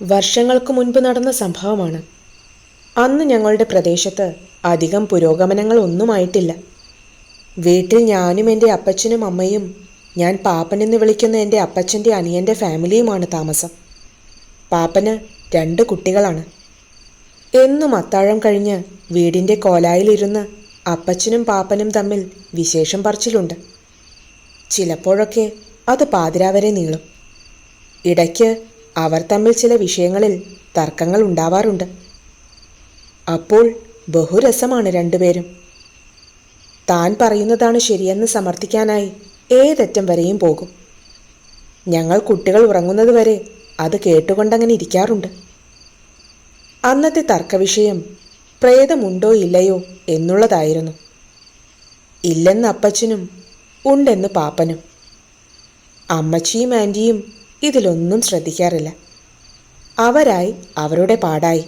വർഷങ്ങൾക്ക് മുൻപ് നടന്ന സംഭവമാണ്. അന്ന് ഞങ്ങളുടെ പ്രദേശത്ത് അധികം പുരോഗമനങ്ങൾ ഒന്നുമായിട്ടില്ല. വീട്ടിൽ ഞാനും എൻ്റെ അപ്പച്ചനും അമ്മയും ഞാൻ പാപ്പൻ എന്ന് വിളിക്കുന്ന എൻ്റെ അപ്പച്ചൻ്റെ അനിയൻ്റെ ഫാമിലിയുമാണ് താമസം. പാപ്പന് 2 കുട്ടികളാണ്. എന്നും അത്താഴം കഴിഞ്ഞ് വീടിൻ്റെ കോലായിലിരുന്ന് അപ്പച്ചനും പാപ്പനും തമ്മിൽ വിശേഷം പറച്ചിലുണ്ട്. ചിലപ്പോഴൊക്കെ അത് പാതിരാവരെ നീളും. ഇടയ്ക്ക് അവർ തമ്മിൽ ചില വിഷയങ്ങളിൽ തർക്കങ്ങൾ ഉണ്ടാവാറുണ്ട്. അപ്പോൾ ബഹുരസമാണ് രണ്ടുപേരും. താൻ പറയുന്നതാണ് ശരിയെന്ന് സമർത്ഥിക്കാനായി ഏതറ്റം വരെയും പോകും. ഞങ്ങൾ കുട്ടികൾ ഉറങ്ങുന്നത് വരെ അത് കേട്ടുകൊണ്ടങ്ങനെ ഇരിക്കാറുണ്ട്. അന്നത്തെ തർക്കവിഷയം പ്രേതമുണ്ടോ ഇല്ലയോ എന്നുള്ളതായിരുന്നു. ഇല്ലെന്ന് അപ്പച്ചനും ഉണ്ടെന്ന് പാപ്പനും. അമ്മച്ചിയും ആൻറ്റിയും ഇതിലൊന്നും ശ്രദ്ധിക്കാറില്ല. അവരായി അവരുടെ പാടായി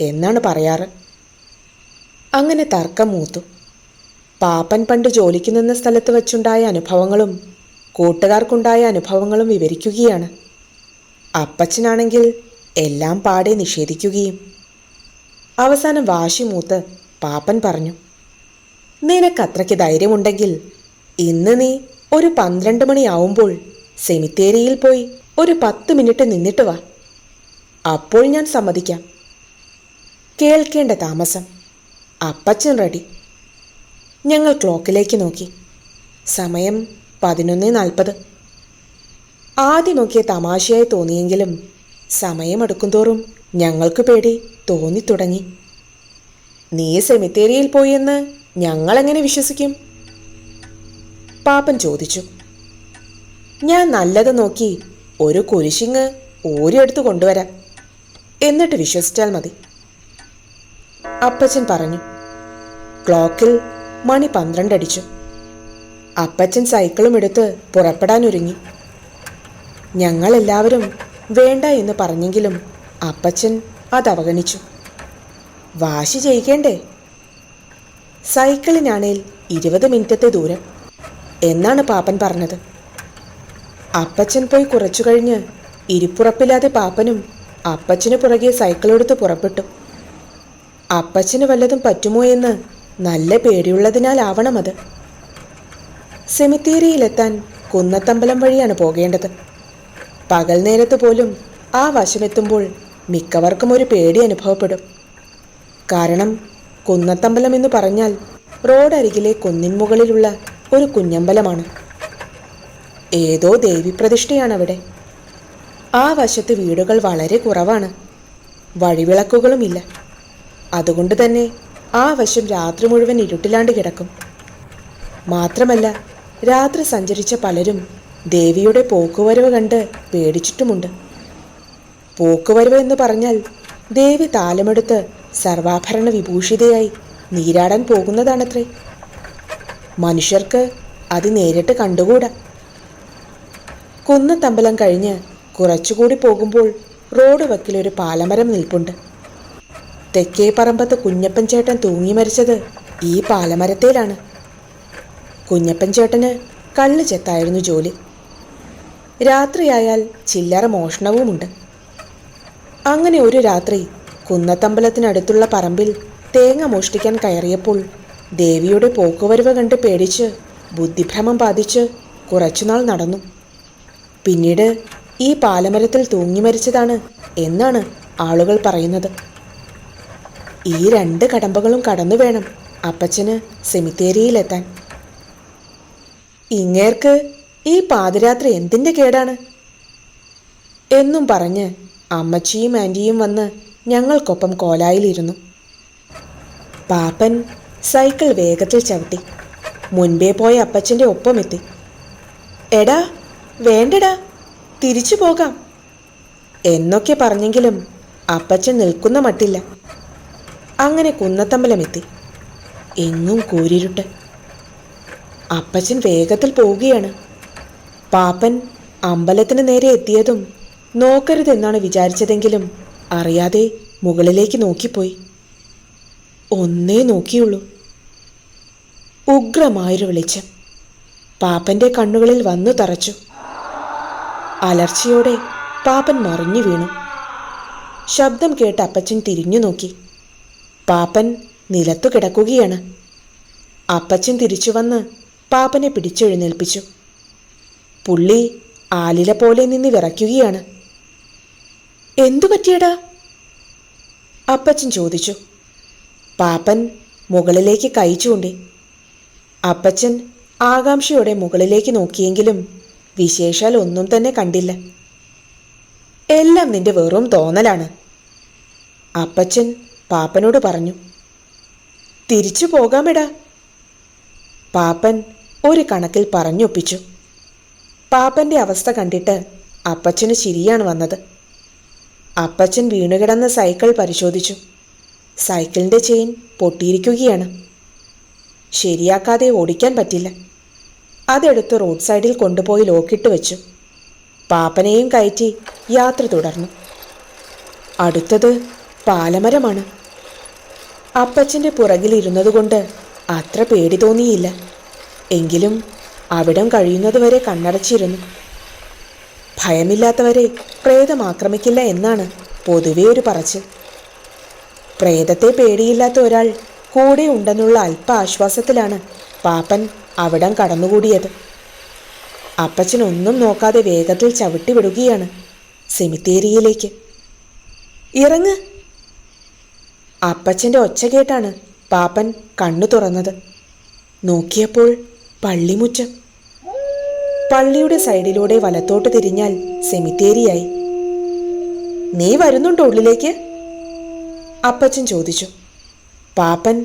എന്നാണ് പറയാറ്. അങ്ങനെ തർക്കം മൂത്തു. പാപ്പൻ പണ്ട് ജോലിക്ക് നിന്ന സ്ഥലത്ത് വച്ചുണ്ടായ അനുഭവങ്ങളും കൂട്ടുകാർക്കുണ്ടായ അനുഭവങ്ങളും വിവരിക്കുകയാണ്. അപ്പച്ചനാണെങ്കിൽ എല്ലാം പാടെ നിഷേധിക്കുകയും. അവസാനം വാശി മൂത്ത് പാപ്പൻ പറഞ്ഞു, നിനക്കത്രയ്ക്ക് ധൈര്യമുണ്ടെങ്കിൽ ഇന്ന് നീ ഒരു 12 മണിയാവുമ്പോൾ സെമിത്തേരിയിൽ പോയി ഒരു 10 മിനിറ്റ് നിന്നിട്ട് വാ. അപ്പോൾ ഞാൻ സമ്മതിക്കാം. കേൾക്കേണ്ട താമസം. അപ്പച്ചൻ റെഡി. ഞങ്ങൾ ക്ലോക്കിലേക്ക് നോക്കി. സമയം 11:40. ആദ്യമൊക്കെ തമാശയായി തോന്നിയെങ്കിലും സമയമെടുക്കുന്തോറും ഞങ്ങൾക്ക് പേടി തോന്നിത്തുടങ്ങി. നീ സെമിത്തേരിയിൽ പോയെന്ന് ഞങ്ങളെങ്ങനെ വിശ്വസിക്കും? പാപ്പൻ ചോദിച്ചു. ഞാൻ നല്ലത് നോക്കി ഒരു കുരിശിങ്ങ് ഊരിയെടുത്ത് കൊണ്ടുവരാം, എന്നിട്ട് വിശ്വസിച്ചാൽ മതി, അപ്പച്ചൻ പറഞ്ഞു. ക്ലോക്കിൽ മണി 12 അടിച്ചു. അപ്പച്ചൻ സൈക്കിളും എടുത്ത് പുറപ്പെടാനൊരുങ്ങി. ഞങ്ങളെല്ലാവരും വേണ്ട എന്ന് പറഞ്ഞെങ്കിലും അപ്പച്ചൻ അത് അവഗണിച്ചു. വാശി ചെയ്യിക്കേണ്ടേ? സൈക്കിളിനാണേൽ 20 മിനിറ്റത്തെ ദൂരം എന്നാണ് പാപ്പൻ പറഞ്ഞത്. അപ്പച്ചൻ പോയി കുറച്ചു കഴിഞ്ഞ് ഇരിപ്പുറപ്പില്ലാതെ പാപ്പനും അപ്പച്ചന് പുറകെ സൈക്കിളെടുത്ത് പുറപ്പെട്ടു. അപ്പച്ചന് വല്ലതും പറ്റുമോ എന്ന് നല്ല പേടിയുള്ളതിനാലാവണം അത്. സെമിത്തേരിയിലെത്താൻ കുന്നത്തമ്പലം വഴിയാണ് പോകേണ്ടത്. പകൽ നേരത്ത് പോലും ആ വശമെത്തുമ്പോൾ മിക്കവർക്കും ഒരു പേടി അനുഭവപ്പെടും. കാരണം കുന്നത്തമ്പലം എന്ന് പറഞ്ഞാൽ റോഡരികിലെ കുന്നിൻ മുകളിലുള്ള ഒരു കുഞ്ഞമ്പലമാണ്. ഏതോ ദേവീപ്രതിഷ്ഠയാണവിടെ. ആ വശത്ത് വീടുകൾ വളരെ കുറവാണ്. വഴിവിളക്കുകളുമില്ല. അതുകൊണ്ട് തന്നെ ആ വശം രാത്രി മുഴുവൻ ഇരുട്ടിലാണ്ട് കിടക്കും. മാത്രമല്ല, രാത്രി സഞ്ചരിച്ച പലരും ദേവിയുടെ പോക്കുവരവ് കണ്ട് പേടിച്ചിട്ടുമുണ്ട്. പോക്കുവരവ് എന്ന് പറഞ്ഞാൽ ദേവി താലമെടുത്ത് സർവാഭരണ വിഭൂഷിതയായി നീരാടാൻ പോകുന്നതാണത്രേ. മനുഷ്യർക്ക് അത് നേരിട്ട് കണ്ടുകൂടാ. കുന്നത്തമ്പലം കഴിഞ്ഞ് കുറച്ചുകൂടി പോകുമ്പോൾ റോഡ് വക്കിലൊരു പാലമരം നിൽപ്പുണ്ട്. തെക്കേ പറമ്പത്ത് കുഞ്ഞപ്പൻ ചേട്ടൻ തൂങ്ങി മരിച്ചത് ഈ പാലമരത്തേലാണ്. കുഞ്ഞപ്പൻ ചേട്ടന് കള്ള് ചെത്തായിരുന്നു ജോലി. രാത്രിയായാൽ ചില്ലറ മോഷണവുമുണ്ട്. അങ്ങനെ ഒരു രാത്രി കുന്നത്തമ്പലത്തിനടുത്തുള്ള പറമ്പിൽ തേങ്ങ മോഷ്ടിക്കാൻ കയറിയപ്പോൾ ദേവിയുടെ പോക്കുവരവ് കണ്ട് പേടിച്ച് ബുദ്ധിഭ്രമം ബാധിച്ച് കുറച്ചുനാൾ നടന്നു. പിന്നീട് ഈ പാലമരത്തിൽ തൂങ്ങി മരിച്ചതാണ് എന്നാണ് ആളുകൾ പറയുന്നത്. ഈ 2 കടമ്പകളും കടന്നു വേണം അപ്പച്ചന് സെമിത്തേരിയിലെത്താൻ. ഇങ്ങേർക്ക് ഈ പാതിരാത്രി എന്തിൻ്റെ കേടാണ് എന്നും പറഞ്ഞ് അമ്മച്ചിയും ആൻറ്റിയും വന്ന് ഞങ്ങൾക്കൊപ്പം കോലായിലിരുന്നു. പാപ്പൻ സൈക്കിൾ വേഗത്തിൽ ചവിട്ടി മുൻപേ പോയ അപ്പച്ചൻ്റെ ഒപ്പമെത്തി. എടാ വേണ്ടടാ, തിരിച്ചു പോകാം എന്നൊക്കെ പറഞ്ഞെങ്കിലും അപ്പച്ചൻ നിൽക്കുന്ന മട്ടില്ല. അങ്ങനെ കുന്നത്തമ്പലമെത്തി. എങ്ങും കൂരിരുട്ട്. അപ്പച്ചൻ വേഗത്തിൽ പോവുകയാണ്. പാപ്പൻ അമ്പലത്തിന് നേരെ എത്തിയതും നോക്കരുതെന്നാണ് വിചാരിച്ചതെങ്കിലും അറിയാതെ മുകളിലേക്ക് നോക്കിപ്പോയി. ഒന്നേ നോക്കിയുള്ളൂ. ഉഗ്രമായൊരു വെളിച്ചം പാപ്പൻ്റെ കണ്ണുകളിൽ വന്നു തറച്ചു. അലർച്ചയോടെ പാപ്പൻ മറിഞ്ഞു വീണു. ശബ്ദം കേട്ട് അപ്പച്ചൻ തിരിഞ്ഞു നോക്കി. പാപ്പൻ നിലത്തു കിടക്കുകയാണ്. അപ്പച്ചൻ തിരിച്ചു വന്ന് പാപ്പനെ പിടിച്ചെഴുന്നേൽപ്പിച്ചു. പുള്ളി ആലില പോലെ നിന്ന് വിറയ്ക്കുകയാണ്. എന്തു പറ്റിയടാ? അപ്പച്ചൻ ചോദിച്ചു. പാപ്പൻ മുകളിലേക്ക് കൈ ചൂണ്ടി. അപ്പച്ചൻ ആകാംക്ഷയോടെ മുകളിലേക്ക് നോക്കിയെങ്കിലും വിശേഷാൽ ഒന്നും തന്നെ കണ്ടില്ല. എല്ലാം നിന്റെ വെറും തോന്നലാണ്, അപ്പച്ചൻ പാപ്പനോട് പറഞ്ഞു. തിരിച്ചു പോകാമെടാ, പാപ്പൻ ഒരു കണക്കിൽ പറഞ്ഞൊപ്പിച്ചു. പാപ്പൻ്റെ അവസ്ഥ കണ്ടിട്ട് അപ്പച്ചന് ചിരിയാണ് വന്നത്. അപ്പച്ചൻ വീണുകിടന്ന സൈക്കിൾ പരിശോധിച്ചു. സൈക്കിളിൻ്റെ ചെയിൻ പൊട്ടിയിരിക്കുകയാണ്. ശരിയാക്കാതെ ഓടിക്കാൻ പറ്റില്ല. അതെടുത്ത് റോഡ് സൈഡിൽ കൊണ്ടുപോയി ലോക്കിട്ട് വെച്ചു. പാപ്പനെയും കയറ്റി യാത്ര തുടർന്നു. അടുത്തത് പാലമരമാണ്. അപ്പച്ചൻ്റെ പുറകിലിരുന്നതുകൊണ്ട് അത്ര പേടി തോന്നിയില്ല. എങ്കിലും അവിടം കഴിയുന്നതുവരെ കണ്ണടച്ചിരുന്നു. ഭയമില്ലാത്തവരെ പ്രേതം ആക്രമിക്കില്ല എന്നാണ് പൊതുവെ ഒരു പറച്ചിൽ. പ്രേതത്തെ പേടിയില്ലാത്ത ഒരാൾ കൂടെ ഉണ്ടെന്നുള്ള അല്പ ആശ്വാസത്തിലാണ് പാപ്പൻ അവിടം കടന്നുകൂടിയത്. അപ്പച്ചൻ ഒന്നും നോക്കാതെ വേഗത്തിൽ ചവിട്ടി വിടുകയാണ് സെമിത്തേരിയിലേക്ക്. ഇറങ്ങ്! അപ്പച്ചൻ്റെ ഒച്ച കേട്ടാണ് പാപ്പൻ കണ്ണു തുറന്നത്. നോക്കിയപ്പോൾ പള്ളിമുറ്റം. പള്ളിയുടെ സൈഡിലൂടെ വലത്തോട്ട് തിരിഞ്ഞാൽ സെമിത്തേരിയായി. നീ വരുന്നുണ്ടോ ഉള്ളിലേക്ക്? അപ്പച്ചൻ ചോദിച്ചു. പാപ്പൻ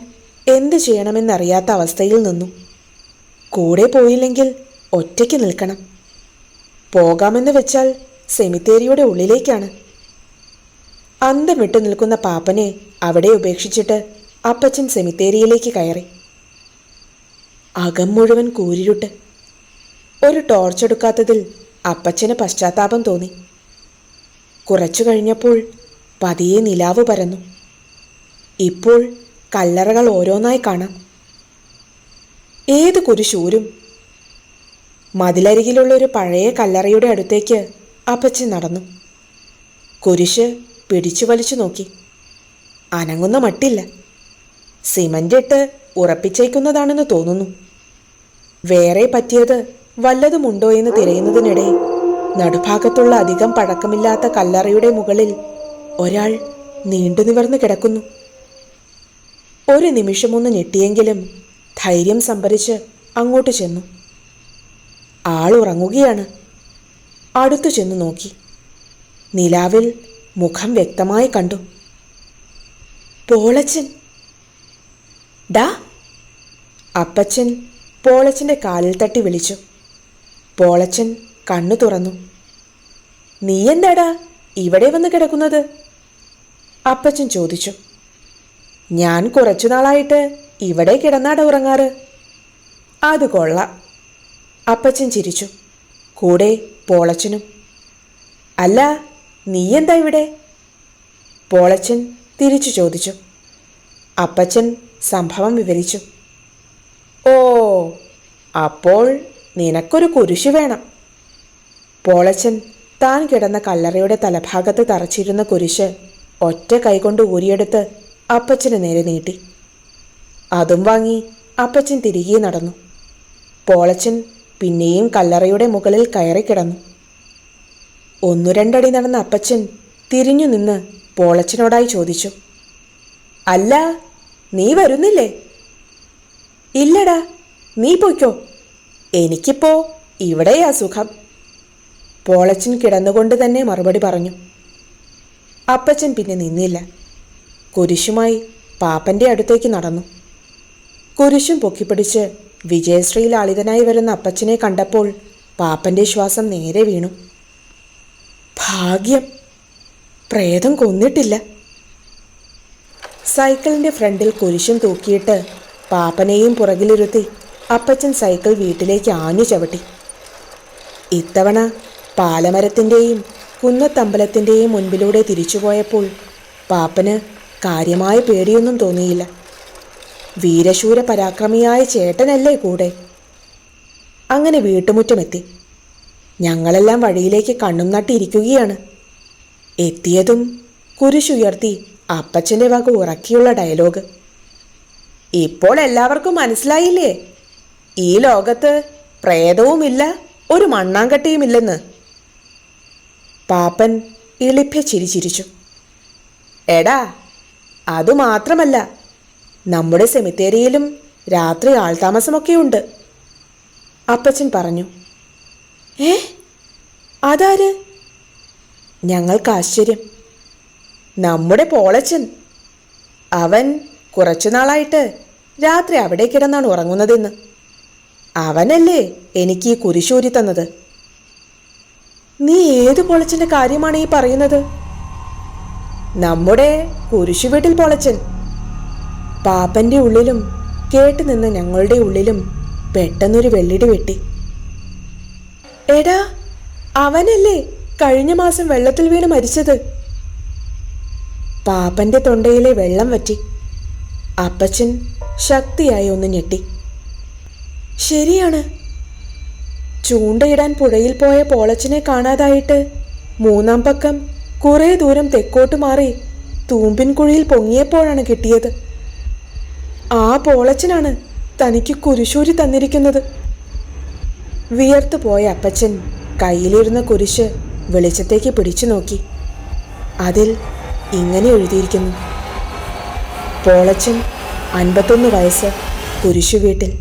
എന്ത് ചെയ്യണമെന്നറിയാത്ത അവസ്ഥയിൽ നിന്നു. കൂടെ പോയില്ലെങ്കിൽ ഒറ്റയ്ക്ക് നിൽക്കണം. പോകാമെന്ന് വെച്ചാൽ സെമിത്തേരിയുടെ ഉള്ളിലേക്കാണ്. അന്തം വിട്ടു നിൽക്കുന്ന പാപ്പനെ അവിടെ ഉപേക്ഷിച്ചിട്ട് അപ്പച്ചൻ സെമിത്തേരിയിലേക്ക് കയറി. അകം മുഴുവൻ കൂരിരുട്ട്. ഒരു ടോർച്ചെടുക്കാത്തതിൽ അപ്പച്ചന് പശ്ചാത്താപം തോന്നി. കുറച്ചു കഴിഞ്ഞപ്പോൾ പതിയെ നിലാവ് പരന്നു. ഇപ്പോൾ കല്ലറകൾ ഓരോന്നായി കാണാം. ഏത് കുരിശൂരും. മതിലരികിലുള്ള ഒരു പഴയ കല്ലറയുടെ അടുത്തേക്ക് അപ്പച്ചൻ നടന്നു. കുരിശ് പിടിച്ചു വലിച്ചു നോക്കി. അനങ്ങുന്ന മട്ടില്ല. സിമന്റ് ഇട്ട് ഉറപ്പിച്ചേക്കുന്നതാണെന്ന് തോന്നുന്നു. വേറെ പറ്റിയത് വല്ലതുമുണ്ടോ എന്ന് തിരയുന്നതിനിടെ നടുഭാഗത്തുള്ള അധികം പഴക്കമില്ലാത്ത കല്ലറയുടെ മുകളിൽ ഒരാൾ നീണ്ടു നിവർന്ന് കിടക്കുന്നു. ഒരു നിമിഷമൊന്ന് ഞെട്ടിയെങ്കിലും ധൈര്യം സംഭരിച്ച് അങ്ങോട്ട് ചെന്നു. ആൾ ഉറങ്ങുകയാണ്. അടുത്തു ചെന്നു നോക്കി. നിലാവിൽ മുഖം വ്യക്തമായി കണ്ടു. പോളച്ചൻ! ഡാ! അപ്പച്ചൻ പോളച്ചൻ്റെ കാലിൽ തട്ടി വിളിച്ചു. പോളച്ചൻ കണ്ണു തുറന്നു. നീ എന്താടാ ഇവിടെ വന്ന് കിടക്കുന്നത്? അപ്പച്ചൻ ചോദിച്ചു. ഞാൻ കുറച്ചു നാളായിട്ട് ഇവിടെ കിടന്നാടാ ഉറങ്ങാറ്. അത് കൊള്ളാം, അപ്പച്ചൻ ചിരിച്ചു. കൂടെ പോളച്ചനും. അല്ല, നീ എന്താ ഇവിടെ? പോളച്ചൻ തിരിച്ചു ചോദിച്ചു. അപ്പച്ചൻ സംഭവം വിവരിച്ചു. ഓ, അപ്പോൾ നിനക്കൊരു കുരിശ് വേണം. പോളച്ചൻ താൻ കിടന്ന കല്ലറയുടെ തലഭാഗത്ത് തറച്ചിരുന്ന കുരിശ് ഒറ്റ കൈകൊണ്ട് ഊരിയെടുത്ത് അപ്പച്ചന് നേരെ നീട്ടി. അതും വാങ്ങി അപ്പച്ചൻ തിരികെ നടന്നു. പോളച്ചൻ പിന്നെയും കല്ലറയുടെ മുകളിൽ കയറി കിടന്നു. 1-2 അടി നടന്ന അപ്പച്ചൻ തിരിഞ്ഞു നിന്ന് പോളച്ചനോടായി ചോദിച്ചു. അല്ല, നീ വരുന്നില്ലേ? ഇല്ലടാ, നീ പൊയ്ക്കോ. എനിക്കിപ്പോ ഇവിടെയാ സുഖം, പോളച്ചൻ കിടന്നുകൊണ്ട് തന്നെ മറുപടി പറഞ്ഞു. അപ്പച്ചൻ പിന്നെ നിന്നില്ല. കുരിശുമായി പാപ്പൻ്റെ അടുത്തേക്ക് നടന്നു. കുരിശും പൊക്കിപ്പിടിച്ച് വിജയശ്രീ ലാളിതനായി വരുന്ന അപ്പച്ചനെ കണ്ടപ്പോൾ പാപ്പൻ്റെ ശ്വാസം നേരെ വീണു. ഭാഗ്യം, പ്രേതം കൊന്നിട്ടില്ല. സൈക്കിളിൻ്റെ ഫ്രണ്ടിൽ കുരിശും തൂക്കിയിട്ട് പാപ്പനെയും പുറകിലിരുത്തി അപ്പച്ചൻ സൈക്കിൾ വീട്ടിലേക്ക് ആഞ്ഞു ചവിട്ടി. ഇത്തവണ പാലമരത്തിൻ്റെയും കുന്നത്തമ്പലത്തിൻ്റെയും മുൻപിലൂടെ തിരിച്ചുപോയപ്പോൾ പാപ്പന് കാര്യമായ പേടിയൊന്നും തോന്നിയില്ല. വീരശൂര പരാക്രമിയായ ചേട്ടനല്ലേ കൂടെ. അങ്ങനെ വീട്ടുമുറ്റമെത്തി. ഞങ്ങളെല്ലാം വഴിയിലേക്ക് കണ്ണും നട്ടിരിക്കുകയാണ്. എത്തിയതും കുരിശുയർത്തി അപ്പച്ചൻ്റെ വക ഉറക്കിയുള്ള ഡയലോഗ്. ഇപ്പോൾ എല്ലാവർക്കും മനസ്സിലായില്ലേ, ഈ ലോകത്ത് പ്രേതവുമില്ല, ഒരു മണ്ണാങ്കട്ടിയുമില്ലെന്ന്. പാപ്പൻ ഇളിഭ്യ ചിരിച്ചിരിച്ചു. എടാ, അതുമാത്രമല്ല, നമ്മുടെ സെമിത്തേരിയിലും രാത്രി ആൾതാമസമൊക്കെയുണ്ട്, അപ്പച്ചൻ പറഞ്ഞു. അതാര്? ഞങ്ങൾക്ക് ആശ്ചര്യം. നമ്മുടെ പോളച്ചൻ. അവൻ കുറച്ചു നാളായിട്ട് രാത്രി അവിടെ കിടന്നാണ് ഉറങ്ങുന്നതെന്ന്. അവനല്ലേ എനിക്ക് ഈ കുരിശൂരി തന്നത്. നീ ഏത് പോളച്ചൻ്റെ കാര്യമാണ് ഈ പറയുന്നത്? നമ്മുടെ കുരിശുവീട്ടിൽ പോളച്ചൻ. പാപ്പൻ്റെ ഉള്ളിലും കേട്ടുനിന്ന് ഞങ്ങളുടെ ഉള്ളിലും പെട്ടെന്നൊരു വെള്ളിടി വെട്ടി. എടാ, അവനല്ലേ കഴിഞ്ഞ മാസം വെള്ളത്തിൽ വീണ് മരിച്ചത്? പാപ്പൻ്റെ തൊണ്ടയിലെ വെള്ളം വറ്റി. അപ്പച്ചൻ ശക്തിയായി ഒന്ന് ഞെട്ടി. ശരിയാണ്. ചൂണ്ടയിടാൻ പുഴയിൽ പോയ പോളച്ചനെ കാണാതായിട്ട് 3-ാം പക്കം കുറേ ദൂരം തെക്കോട്ട് മാറി തൂമ്പിൻകുഴിയിൽ പൊങ്ങിയപ്പോഴാണ് കിട്ടിയത്. ആ പോളച്ചനാണ് തനിക്ക് കുരിശൂരി തന്നിരിക്കുന്നത്. വിയർത്തു പോയ അപ്പച്ചൻ കയ്യിലിരുന്ന കുരിശ് വെളിച്ചത്തേക്ക് പിടിച്ചു നോക്കി. അതിൽ ഇങ്ങനെ എഴുതിയിരിക്കുന്നു: പോളച്ചൻ 51 വയസ്സ്, കുരിശുവീട്ടിൽ.